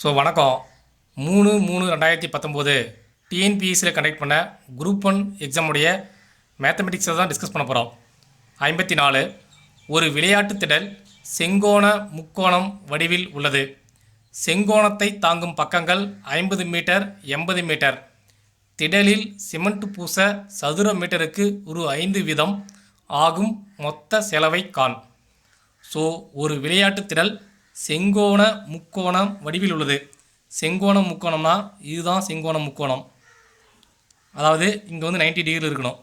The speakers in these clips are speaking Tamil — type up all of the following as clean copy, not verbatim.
வணக்கம். 3/3/2019 டிஎன்பிஎஸ்சியில் கண்டக்ட் பண்ண குரூப் 1 எக்ஸாமுடைய மேத்தமெட்டிக்ஸை தான் டிஸ்கஸ் பண்ண போகிறோம். 54 ஒரு விளையாட்டு திடல் செங்கோண முக்கோணம் வடிவில் உள்ளது. செங்கோணத்தை தாங்கும் பக்கங்கள் 50 மீட்டர் 80 மீட்டர். திடலில் சிமெண்ட் பூச சதுர மீட்டருக்கு ஒரு 5 வீதம் ஆகும் மொத்த செலவை காண். ஒரு விளையாட்டு திடல் செங்கோண முக்கோணம் வடிவில் உள்ளது. செங்கோண முக்கோணம்னா இதுதான் செங்கோண முக்கோணம். அதாவது இங்கே வந்து 90 டிகிரி இருக்கணும்.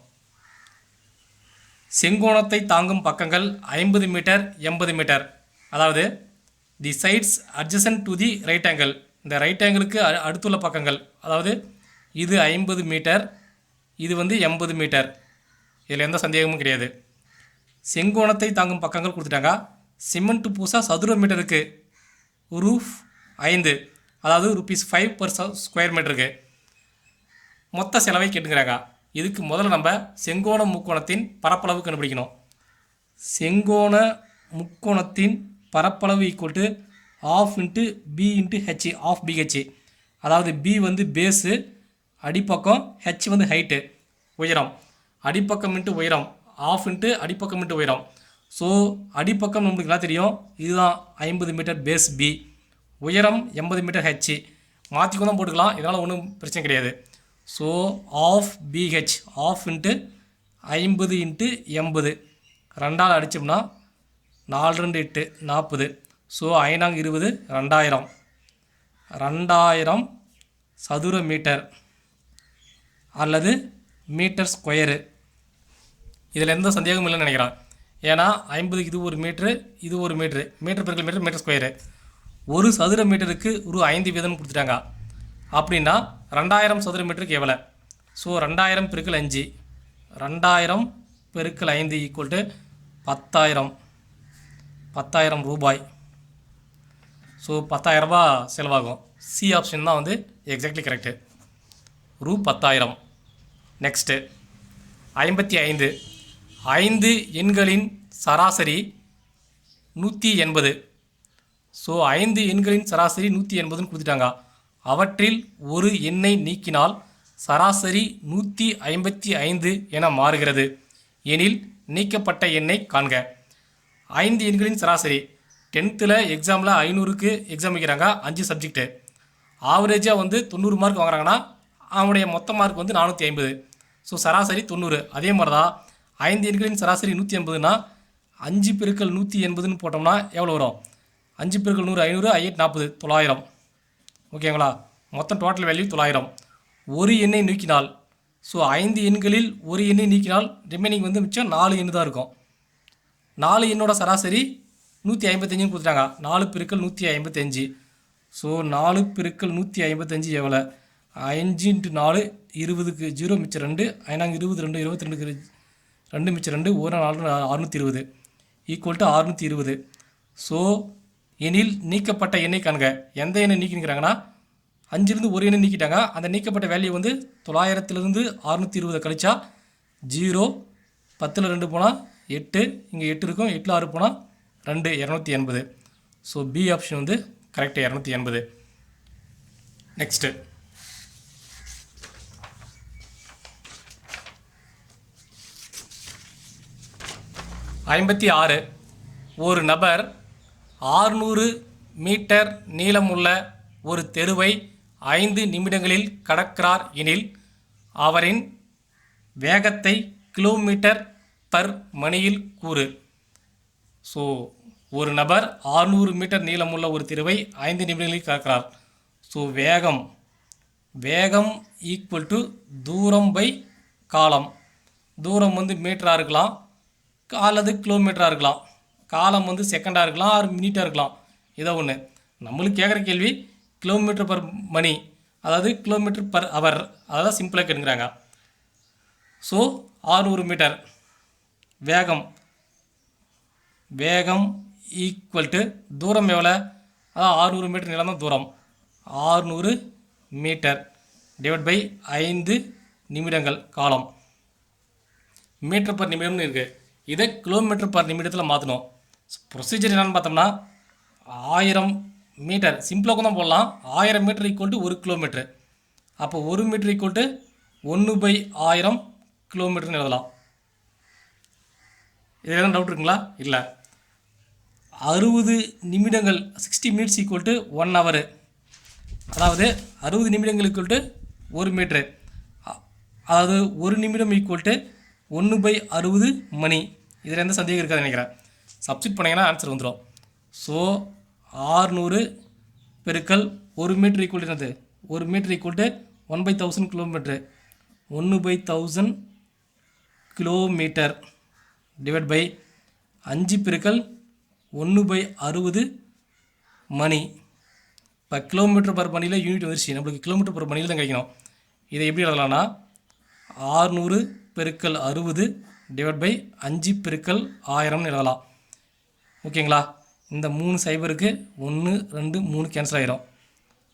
செங்கோணத்தை தாங்கும் பக்கங்கள் 50 மீட்டர் 80 மீட்டர். அதாவது the sides adjacent to the right angle. இந்த ரைட் ஆங்கிளுக்கு அடுத்துள்ள பக்கங்கள், அதாவது இது 50 மீட்டர், இது வந்து 80 மீட்டர். இதில் எந்த சந்தேகமும் கிடையாது. செங்கோணத்தை தாங்கும் பக்கங்கள் கொடுத்துட்டாங்க. சிமெண்ட் பூசா சதுர மீட்டருக்கு ரூஃப் 5, அதாவது ₹5 per ஸ்கொயர் மீட்டருக்கு மொத்த செலவை கேட்டுக்கிறாங்க. இதுக்கு முதல்ல நம்ம செங்கோண முக்கோணத்தின் பரப்பளவு கண்டுபிடிக்கணும். செங்கோண முக்கோணத்தின் பரப்பளவு equal to ½ × b × h, ½ BH. அதாவது b வந்து பேஸு, அடிப்பக்கம், h வந்து ஹைட்டு உயரம். அடிப்பக்கம் இன்ட்டு உயரம், ½ × அடிப்பக்கம் இன்ட்டு உயரம். அடிப்பக்கம் நம்மளுக்கு எல்லாம் தெரியும், இதுதான் 50 மீட்டர் பேஸ் பி, உயரம் 80 மீட்டர் ஹெச். மாற்றிக்கும் தான் போட்டுக்கலாம், இதனால் ஒன்றும் பிரச்சனை கிடையாது. ½ BH, ½ × 50 × 80 2ஆல் அடித்தோம்னா 4 2 8 40. 5 20 2000. 2000 சதுர மீட்டர் அல்லது மீட்டர் ஸ்கொயரு. இதில் எந்த சந்தேகமும் இல்லைன்னு நினைக்கிறேன். ஏன்னா 50க்கு இது ஒரு மீட்ரு, இது ஒரு மீட்ரு, மீட்டர் பெருக்கல் மீட்டர், மீட்டர் ஸ்கொயரு. ஒரு சதுர மீட்டருக்கு ஒரு 5 வீதம் கொடுத்துட்டாங்க. அப்படின்னா 2000 சதுர மீட்டருக்கு எவ்வளோ? 2000 பெருக்கல் 5, 2000 பெருக்கல் 5 ஈக்குவல் டு 10,000. 10,000 ரூபாய். 10,000 ரூபாய் செலவாகும். சி ஆப்ஷன் தான் வந்து எக்ஸாக்ட்லி கரெக்டு. ₹10,000. நெக்ஸ்ட்டு 55 5 எண்களின் சராசரி 180. 5 எண்களின் சராசரி 180ன்னு கொடுத்துட்டாங்க. அவற்றில் ஒரு எண்ணை நீக்கினால் சராசரி 155 என மாறுகிறது எனில் நீக்கப்பட்ட எண்ணை காண்க. 5 எண்களின் சராசரி 10th எக்ஸாமில் 500க்கு எக்ஸாம் வைக்கிறாங்க, 5 சப்ஜெக்ட்டு. ஆவரேஜாக வந்து 90 மார்க் வாங்குறாங்கன்னா அவனுடைய மொத்த மார்க் வந்து 450. சராசரி 90. அதே மாதிரி தான் 5 எண்களின் சராசரி 180னா 5 பெருக்கல் 180ன்னு போட்டோம்னா எவ்வளோ வரும்? 5 பெருக்கல் 100 500, 5 40 900. ஓகேங்களா? மொத்தம் டோட்டல் வேல்யூ 900. ஒரு எண்ணை நீக்கினால், 5 எண்களில் ஒரு எண்ணை நீக்கினால் ரிமைனிங் வந்து மிச்சம் 4 எண்ணு தான் இருக்கும். 4 எண்ணோட சராசரி 155ன்னு கொடுத்துட்டாங்க. 4 பெருக்கல் 155. 4 பெருக்கல் 155 எவ்வளோ? 5 × 4 20க்கு 0 மிச்சம் 2, 5 20 2 22க்கு 2 மிச்சம் 2, 1 4 620 ஈக்குவல் டு 620. எனில் நீக்கப்பட்ட எண்ணை காண்க. எந்த எண்ணை நீக்கிக்கிறாங்கன்னா 5லேருந்து ஒரு எண்ணை நீக்கிட்டாங்க. அந்த நீக்கப்பட்ட வேல்யூ வந்து 900லேருந்து 620 கழிச்சா 0, 10ல் 2 போனால் 8, இங்கே 8 இருக்கும், 8ல் 6 போனால் 2, 280. பி ஆப்ஷன் வந்து கரெக்டு, 280. நெக்ஸ்ட்டு 56 ஒரு நபர் 600 மீட்டர் நீளமுள்ள ஒரு தெருவை 5 நிமிடங்களில் கடக்கிறார் எனில் அவரின் வேகத்தை கிலோமீட்டர் பர் மணியில் கூறு. ஒரு நபர் 600 மீட்டர் நீளமுள்ள ஒரு தெருவை 5 நிமிடங்களில் கடக்கிறார். வேகம் ஈக்குவல் டு தூரம் பை காலம். தூரம் வந்து மீட்டராக இருக்கலாம் அல்லது கிலோமீட்டராக இருக்கலாம். காலம் வந்து செகண்டாக இருக்கலாம், 6 மினிட்டாக இருக்கலாம். ஏதோ ஒன்று. நம்மளுக்கு கேட்குற கேள்வி கிலோமீட்டர் பர் மணி, அதாவது கிலோமீட்டர் பர் அவர், அதாவது சிம்பிளாக கேட்குறாங்க. 600 மீட்டர் வேகம் ஈக்குவல் டு தூரம் எவ்வளோ? அதான் 600 மீட்டர் நீளம் தான் தூரம். 600 மீட்டர் டிவைட் பை 5 நிமிடங்கள் காலம். மீட்டர் பர் நிமிடம்னு இருக்குது. இதை கிலோமீட்டர் பர் நிமிடத்தில் மாற்றணும். ப்ரொசீஜர் என்னென்னு பார்த்தோம்னா 1000 மீட்டர் சிம்பிளாக தான் போடலாம். 1000 மீட்டர் ஈக்குவல் டு 1 கிலோமீட்டர். அப்போ 1 மீட்டர் ஈக்குவல் டு 1/1000 கிலோமீட்டர்னு எழுதலாம். இதில் எதுவும் டவுட் இருக்குங்களா? இல்லை. 60 நிமிடங்கள் 60 மினிட்ஸ் ஈக்குவல் டு 1 ஹவர். அதாவது 60 நிமிடங்கள் ஈக்குவல் டு 1 மீட்ரு. அதாவது 1 நிமிடம் ஈக்குவல் டு 1/60 மணி. இதில் எந்த சந்தேகம் இருக்காது நினைக்கிறேன். சப்ஸ்டிட் பண்ணிங்கன்னா ஆன்சர் வந்துடும். ஸோ 600 பெருக்கல் 1 மீட்டர் ஈக்குவல் டு என்னது? 1 metre equal to 1/1000 kilometre. 1/1000 kilometre divide by 5 பெருக்கல் 1/60 மணி. இப்போ கிலோமீட்டர் பர் மணியில் யூனிட் வந்துருச்சு. நம்மளுக்கு கிலோமீட்டர் பர் மணியில் தான் கிடைக்கணும். இதை எப்படி எழுதலாம்னா 600 பெருக்கல் 60 டிவைட் பை 5 பெருக்கல் 1000 எழுதலாம். ஓகேங்களா? இந்த 3 சைபருக்கு 1 2 3 கேன்சல் ஆகிரும்.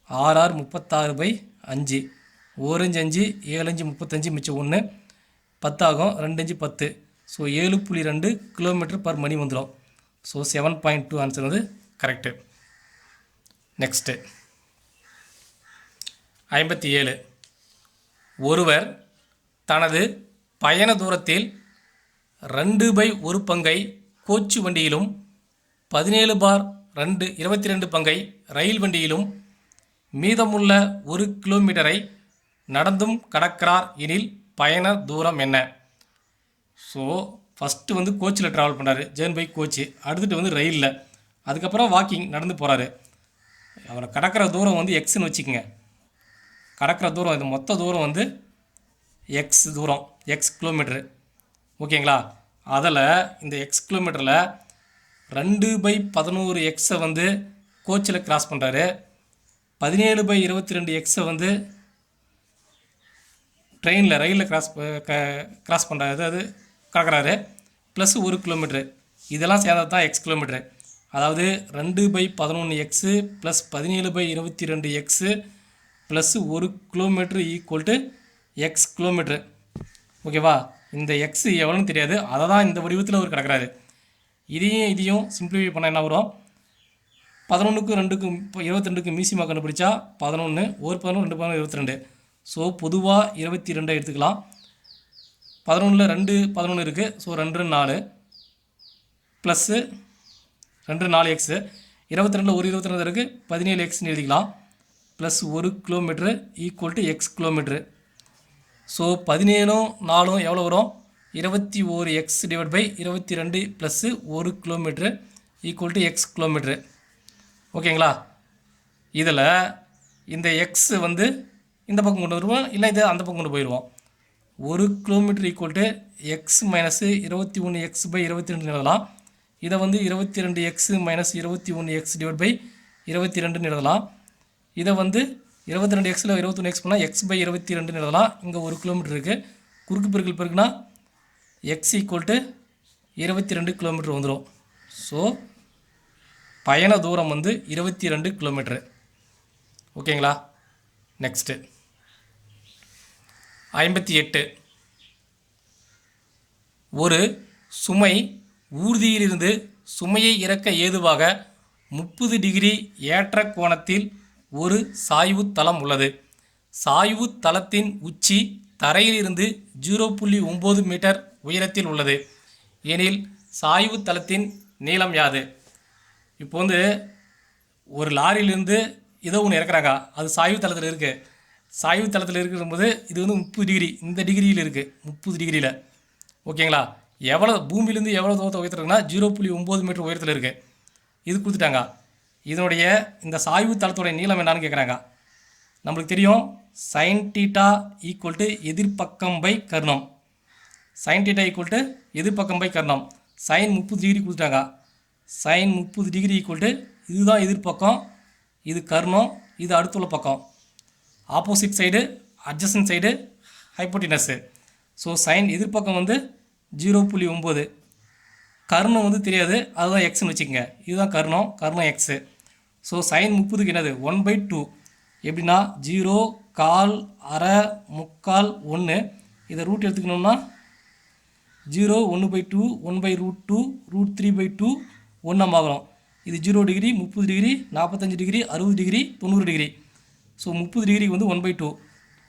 6 6 36/5. 1 5 5 7 5 35 மிச்சம் 1 10 ஆகும். 2 5 10. ஸோ 7.2 கிலோமீட்டர் பர் மணி வந்துடும். ஸோ 7.2 ஆன்சர் வந்து கரெக்டு. நெக்ஸ்ட்டு 57. ஒருவர் தனது பயண தூரத்தில் 2/1 பங்கை கோச்சு வண்டியிலும் 17/2 22 பங்கை ரயில் வண்டியிலும் மீதமுள்ள 1 கிலோமீட்டரை நடந்தும் கடக்கிறார் எனில் பயண தூரம் என்ன? ஸோ ஃபஸ்ட்டு வந்து கோச்சில் ட்ராவல் பண்ணுறாரு, ஜேர்ன் பை கோச்சு. அடுத்துட்டு வந்து ரயிலில், அதுக்கப்புறம் வாக்கிங் நடந்து போகிறாரு. அவரை கடக்கிற தூரம் வந்து எக்ஸ்ன்னு வச்சுக்கோங்க. கடக்கிற தூரம் இது மொத்த தூரம் வந்து எக்ஸ் தூரம், எக்ஸ் கிலோமீட்ரு. ஓகேங்களா? அதில் இந்த எக்ஸ் கிலோமீட்டரில் 2/11 எக்ஸை வந்து கோச்சில் கிராஸ் பண்ணுறாரு. 17/22 எக்ஸை வந்து ட்ரெயினில் ரயிலில் கிராஸ் பண்ணுறாரு, அதாவது கடக்கிறாரு. Plus 1 kilometre. இதெல்லாம் சேர்ந்தது தான் எக்ஸ் கிலோமீட்ரு. அதாவது 2/11 x plus 17/22 x plus 1 kilometre equal to x kilometre. ஓகேவா? இந்த எக்ஸ் எவ்வளோன்னு தெரியாது, அதை தான் இந்த வடிவத்தில் அவர் கிடக்கிறாரு. இதையும் சிம்பிளிஃபை பண்ணால் என்ன வரும்? 11க்கும் 2க்கும் 22க்கும் மீசிமா கண்டுபிடிச்சா 11, 1 11 2 11 22. ஸோ பொதுவாக 22 எடுத்துக்கலாம். 11ல் 2 11 இருக்குது. So 2 4 plus 2 4 x. 22ல் 1 22 இருக்குது, 17 எக்ஸ்ன்னு எழுதிக்கலாம். Plus 1 kilometre equal to x kilometre. So 17ம் 4ம் எவ்வளோ வரும்? 21 x divide by 22 plus 1 kilometre equal to x kilometre. ஓகேங்களா? இதில் இந்த எக்ஸ் வந்து இந்த பக்கம் கொண்டு வருவோம், இல்லை இது அந்த பக்கம் கொண்டு போயிடுவோம். 1 kilometre equal to x minus 21 x by 22 எழுதலாம். இதை வந்து 22 x minus 21 x divide by 22 எழுதலாம். இதை வந்து 22 எக்ஸில் 21 எக்ஸ் பண்ணால் எக்ஸ் பை 22 எழுதலாம். இங்கே 1 கிலோமீட்டர் இருக்குது. குறுக்கு பெருக்கல் பெருக்குனா எக்ஸ் ஈக்குவல் டு 22 கிலோமீட்டர் வந்துடும். ஸோ பயண தூரம் வந்து 22 கிலோமீட்டரு. ஓகேங்களா? நெக்ஸ்ட்டு 58. ஒரு சுமை ஊர்தியிலிருந்து சுமையை இறக்க ஏதுவாக 30 டிகிரி ஏற்ற கோணத்தில் ஒரு சாய்வு தளம் உள்ளது. சாய்வு தளத்தின் உச்சி தரையிலிருந்து 0.9 மீட்டர் உயரத்தில் உள்ளது எனில் சாய்வு தளத்தின் நீளம் யாது? இப்போ வந்து ஒரு லாரியிலேருந்து ஏதோ ஒன்று இறக்குறாங்க, அது சாய்வு தளத்தில் இருக்குது. சாய்வு தளத்தில் இருக்கும்போது இது வந்து 30 டிகிரி, இந்த டிகிரியில் இருக்குது, 30 டிகிரியில். ஓகேங்களா? எவ்வளோ பூமியிலேருந்து எவ்வளோ தூரத்தை உயர்த்துறாங்கன்னா 0.9 மீட்டர் உயரத்தில் இருக்குது. இது கொடுத்துட்டாங்க. இதனுடைய இந்த சாய்வு தளத்துடைய நீளம் என்னான்னு கேட்குறாங்க. நம்மளுக்கு தெரியும் சைன் தீட்டா ஈக்குவல் டு எதிர்பக்கம் பை கர்ணம். சைன் தீட்டா ஈக்குவல் டு எதிர்பக்கம் பை கர்ணம். சைன் 30 டிகிரி கொடுத்துட்டாங்க. சைன் 30 டிகிரி ஈக்குவல் டு இதுதான் எதிர்பக்கம், இது கர்ணம், இது அடுத்துள்ள பக்கம். Opposite side, adjacent side, hypotenuse. So sine எதிர்பக்கம் வந்து 0.9, கர்ணம் வந்து தெரியாது, அதுதான் எக்ஸ்ன்னு வச்சுக்கோங்க. இதுதான் கர்ணம், கர்ணம் எக்ஸு. ஸோ சைன் 30க்கு என்னது 1/2. எப்படின்னா 0, 1/4, அரை, 3/4, 1. இதை ரூட் எடுத்துக்கணும்னா 0, 1/2, 1/√2, √3/2, 1 ஆகணும். இது 0 degree 30 degree 45 degree 60 degree 90 degree. So 30 டிகிரிக்கு வந்து 1/2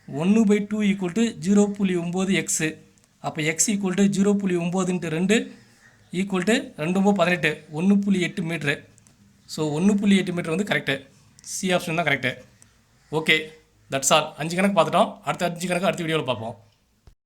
1/2 ஈக்குவல் டு 0.9 எக்ஸு. அப்போ x equal to 0.9 × 2 equal to 2 18 1.8 metre. So 1.8 metre வந்து கரெக்டு. சி ஆப்ஷன் தான் கரெக்டு. Okay, that's all. 5 கணக்கு பார்த்துட்டோம். அடுத்த 5 கணக்கு அடுத்த வீடியோவில் பார்ப்போம்.